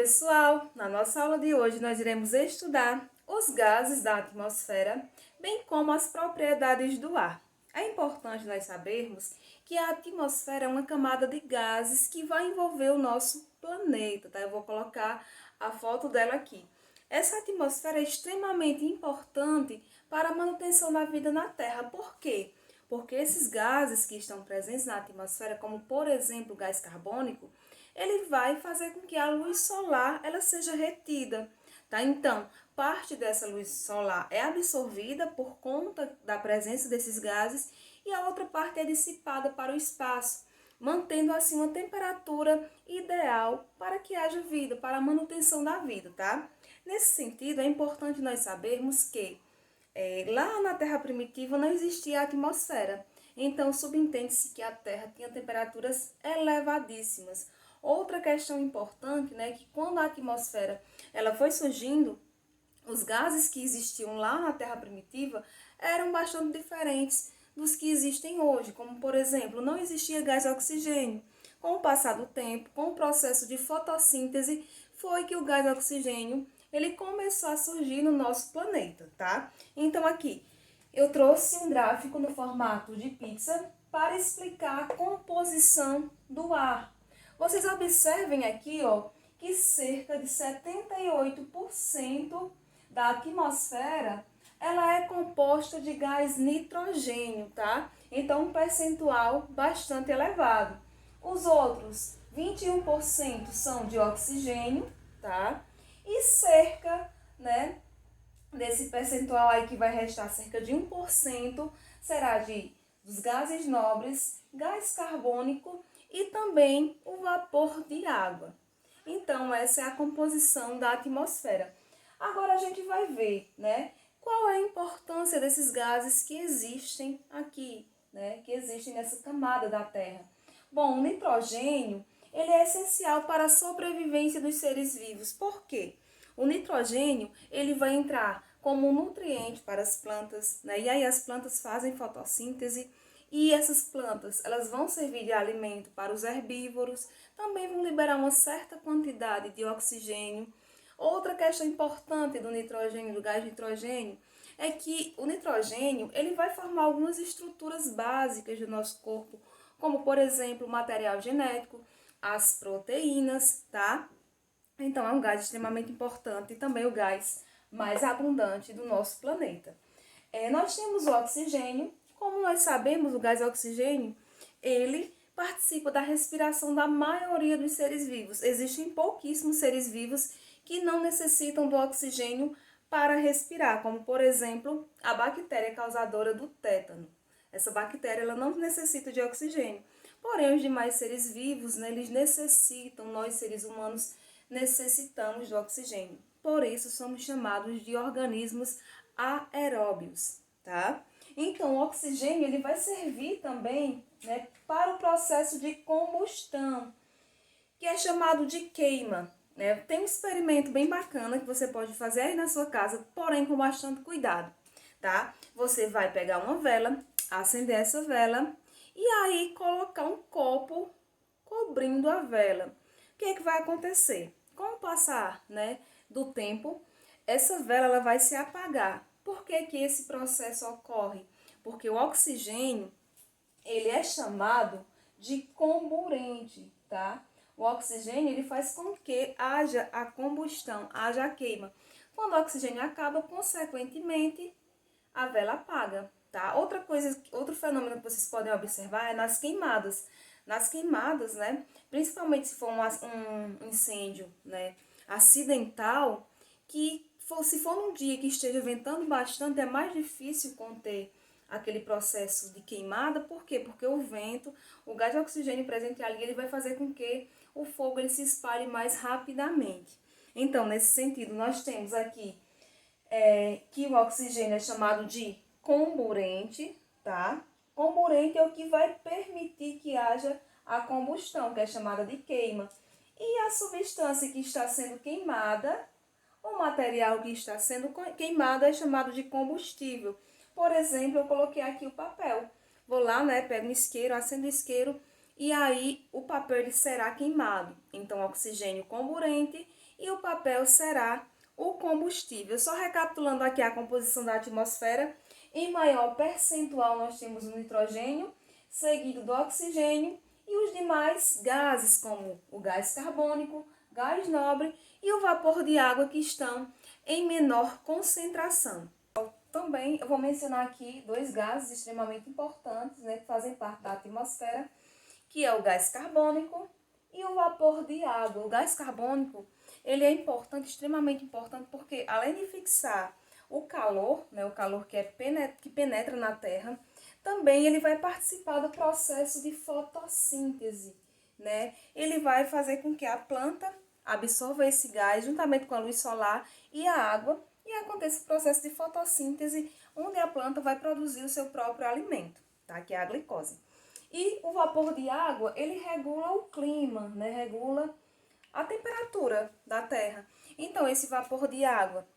pessoal! Na nossa aula de hoje nós iremos estudar os gases da atmosfera, bem como as propriedades do ar. É importante nós sabermos que a atmosfera é uma camada de gases que vai envolver o nosso planeta, tá? Eu vou colocar a foto dela aqui. Essa atmosfera é extremamente importante para a manutenção da vida na Terra. Por quê? Porque esses gases que estão presentes na atmosfera, como por exemplo o gás carbônico, ele vai fazer com que a luz solar ela seja retida, tá? Então, parte dessa luz solar é absorvida por conta da presença desses gases e a outra parte é dissipada para o espaço, mantendo assim uma temperatura ideal para que haja vida, para a manutenção da vida, tá? Nesse sentido, é importante nós sabermos que lá na Terra primitiva não existia atmosfera, então subentende-se que a Terra tinha temperaturas elevadíssimas. Outra questão importante, né, que quando a atmosfera ela foi surgindo, os gases que existiam lá na Terra primitiva eram bastante diferentes dos que existem hoje, como por exemplo, não existia gás oxigênio. Com o passar do tempo, com o processo de fotossíntese, foi que o gás oxigênio ele começou a surgir no nosso planeta, tá? Então aqui eu trouxe um gráfico no formato de pizza para explicar a composição do ar. Vocês observem aqui, ó, que cerca de 78% da atmosfera ela é composta de gás nitrogênio, tá? Então, um percentual bastante elevado. Os outros 21% são de oxigênio, tá? E cerca, né, desse percentual aí que vai restar cerca de 1% será dos gases nobres, gás carbônico e também o vapor de água. Então, essa é a composição da atmosfera. Agora a gente vai ver, né, qual é a importância desses gases que existem aqui, né, que existem nessa camada da Terra. Bom, o nitrogênio, ele é essencial para a sobrevivência dos seres vivos. Por quê? O nitrogênio, ele vai entrar como um nutriente para as plantas, né? E aí as plantas fazem fotossíntese e essas plantas, elas vão servir de alimento para os herbívoros, também vão liberar uma certa quantidade de oxigênio. Outra questão importante do nitrogênio, do gás nitrogênio, é que o nitrogênio, ele vai formar algumas estruturas básicas do nosso corpo, como por exemplo o material genético, as proteínas, tá? Então é um gás extremamente importante e também o gás mais abundante do nosso planeta. Nós temos o oxigênio. Como nós sabemos, o gás oxigênio, ele participa da respiração da maioria dos seres vivos. Existem pouquíssimos seres vivos que não necessitam do oxigênio para respirar, como por exemplo, a bactéria causadora do tétano. Essa bactéria ela não necessita de oxigênio. Porém, os demais seres vivos, né, eles necessitam, nós seres humanos necessitamos do oxigênio. Por isso somos chamados de organismos aeróbios, tá? Então, o oxigênio ele vai servir também, né, para o processo de combustão, que é chamado de queima, né? Tem um experimento bem bacana que você pode fazer aí na sua casa, porém com bastante cuidado, tá? Você vai pegar uma vela, acender essa vela e aí colocar um copo cobrindo a vela. O que é que vai acontecer? Com o passar, né, do tempo, essa vela ela vai se apagar. Por que que esse processo ocorre? Porque o oxigênio, ele é chamado de comburente, tá? O oxigênio, ele faz com que haja a combustão, haja a queima. Quando o oxigênio acaba, consequentemente, a vela apaga, tá? Outra coisa, outro fenômeno que vocês podem observar é nas queimadas. Nas queimadas, né, principalmente se for um incêndio, né, acidental, se for num dia que esteja ventando bastante, é mais difícil conter aquele processo de queimada. Por quê? Porque o vento, o gás de oxigênio presente ali, ele vai fazer com que o fogo ele se espalhe mais rapidamente. Então, nesse sentido, nós temos aqui que o oxigênio é chamado de comburente, tá? Comburente é o que vai permitir que haja a combustão, que é chamada de queima. E a substância que está sendo queimada, o material que está sendo queimado é chamado de combustível. Por exemplo, eu coloquei aqui o papel. Vou lá, né, pego um isqueiro, acendo o isqueiro e aí o papel ele será queimado. Então, oxigênio comburente e o papel será o combustível. Só recapitulando aqui a composição da atmosfera, em maior percentual nós temos o nitrogênio, seguido do oxigênio e os demais gases, como o gás carbônico, gás nobre e o vapor de água, que estão em menor concentração. Também eu vou mencionar aqui dois gases extremamente importantes, né, que fazem parte da atmosfera, que é o gás carbônico e o vapor de água. O gás carbônico, ele é importante, extremamente importante, porque além de fixar o calor, né, o calor que penetra na Terra, também ele vai participar do processo de fotossíntese, né? Ele vai fazer com que a planta absorva esse gás juntamente com a luz solar e a água, e aconteça o processo de fotossíntese, onde a planta vai produzir o seu próprio alimento, tá? Que é a glicose. E o vapor de água, ele regula o clima, né? Regula a temperatura da Terra. Então, esse vapor de água,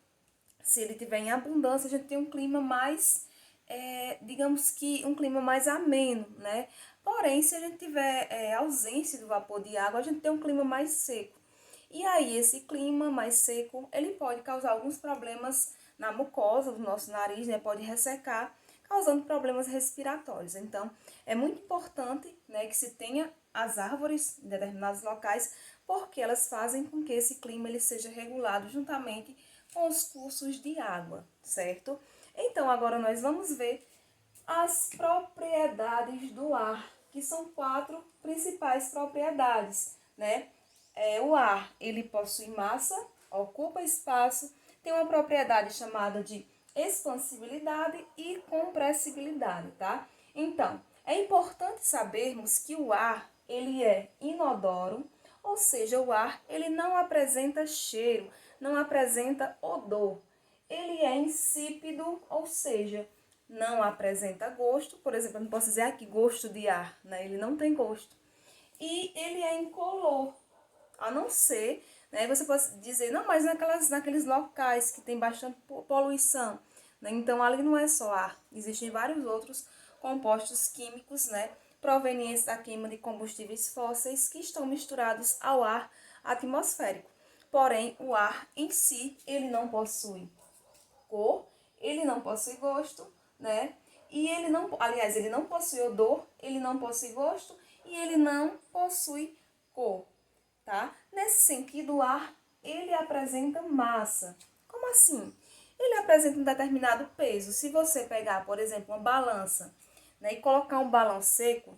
se ele tiver em abundância, a gente tem um clima mais, digamos que um clima mais ameno, né? Porém, se a gente tiver ausência do vapor de água, a gente tem um clima mais seco. E aí, esse clima mais seco, ele pode causar alguns problemas na mucosa do nosso nariz, né? Pode ressecar, causando problemas respiratórios. Então, é muito importante, né, que se tenha as árvores em determinados locais, porque elas fazem com que esse clima ele seja regulado juntamente com os cursos de água, certo? Então, agora nós vamos ver as propriedades do ar, que são 4 principais propriedades, né? O ar, ele possui massa, ocupa espaço, tem uma propriedade chamada de expansibilidade e compressibilidade, tá? Então, é importante sabermos que o ar, ele é inodoro, ou seja, o ar, ele não apresenta cheiro, não apresenta odor. Ele é insípido, ou seja, não apresenta gosto. Por exemplo, eu não posso dizer aqui gosto de ar, né? Ele não tem gosto. E ele é incolor, a não ser, né, você pode dizer, não, mas naqueles locais que tem bastante poluição, né, então ali não é só ar, existem vários outros compostos químicos, né, provenientes da queima de combustíveis fósseis que estão misturados ao ar atmosférico. Porém, o ar em si, ele não possui cor, ele não possui gosto, né, e ele não, aliás, ele não possui odor, ele não possui gosto e ele não possui cor. Tá? Nesse sentido, o ar, ele apresenta massa. Como assim? Ele apresenta um determinado peso. Se você pegar, por exemplo, uma balança, né, e colocar um balão seco,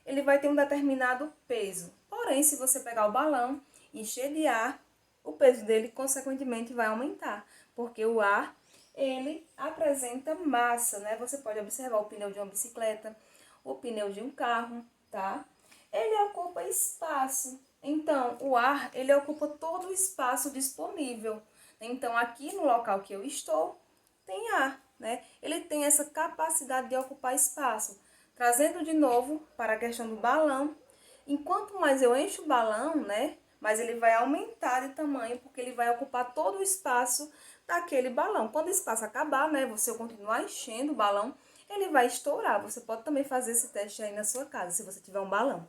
ele vai ter um determinado peso. Porém, se você pegar o balão e encher de ar, o peso dele, consequentemente, vai aumentar. Porque o ar, ele apresenta massa, né? Você pode observar o pneu de uma bicicleta, o pneu de um carro, tá? Ele ocupa espaço. Então, o ar, ele ocupa todo o espaço disponível. Então, aqui no local que eu estou, tem ar, né? Ele tem essa capacidade de ocupar espaço. Trazendo de novo para a questão do balão, enquanto mais eu encho o balão, né? Mas ele vai aumentar de tamanho, porque ele vai ocupar todo o espaço daquele balão. Quando o espaço acabar, né? Você continuar enchendo o balão, ele vai estourar. Você pode também fazer esse teste aí na sua casa, se você tiver um balão.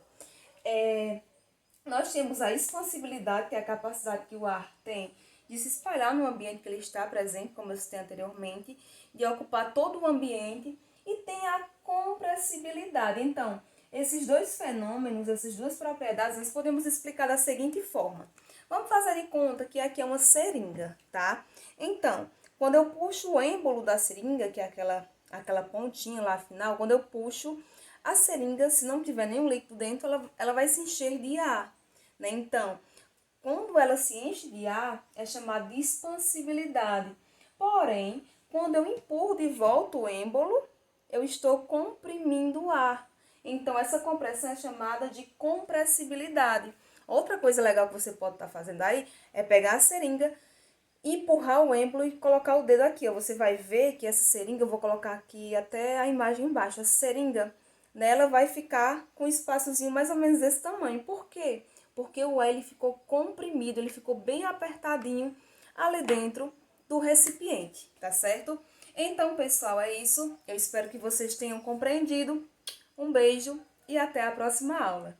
Nós temos a expansibilidade, que é a capacidade que o ar tem de se espalhar no ambiente que ele está presente, como eu citei anteriormente, de ocupar todo o ambiente, e tem a compressibilidade. Então, esses dois fenômenos, essas duas propriedades, nós podemos explicar da seguinte forma. Vamos fazer de conta que aqui é uma seringa, tá? Então, quando eu puxo o êmbolo da seringa, que é aquela pontinha lá final, quando eu puxo a seringa, se não tiver nenhum líquido dentro, ela vai se encher de ar, né? Então, quando ela se enche de ar, é chamada de expansibilidade. Porém, quando eu empurro de volta o êmbolo, eu estou comprimindo o ar. Então, essa compressão é chamada de compressibilidade. Outra coisa legal que você pode estar fazendo aí é pegar a seringa, empurrar o êmbolo e colocar o dedo aqui. Ó. Você vai ver que essa seringa, eu vou colocar aqui até a imagem embaixo. Essa seringa, nela vai ficar com um espaçozinho mais ou menos desse tamanho. Por quê? Porque o ar ele ficou comprimido, ele ficou bem apertadinho ali dentro do recipiente, tá certo? Então, pessoal, é isso. Eu espero que vocês tenham compreendido. Um beijo e até a próxima aula.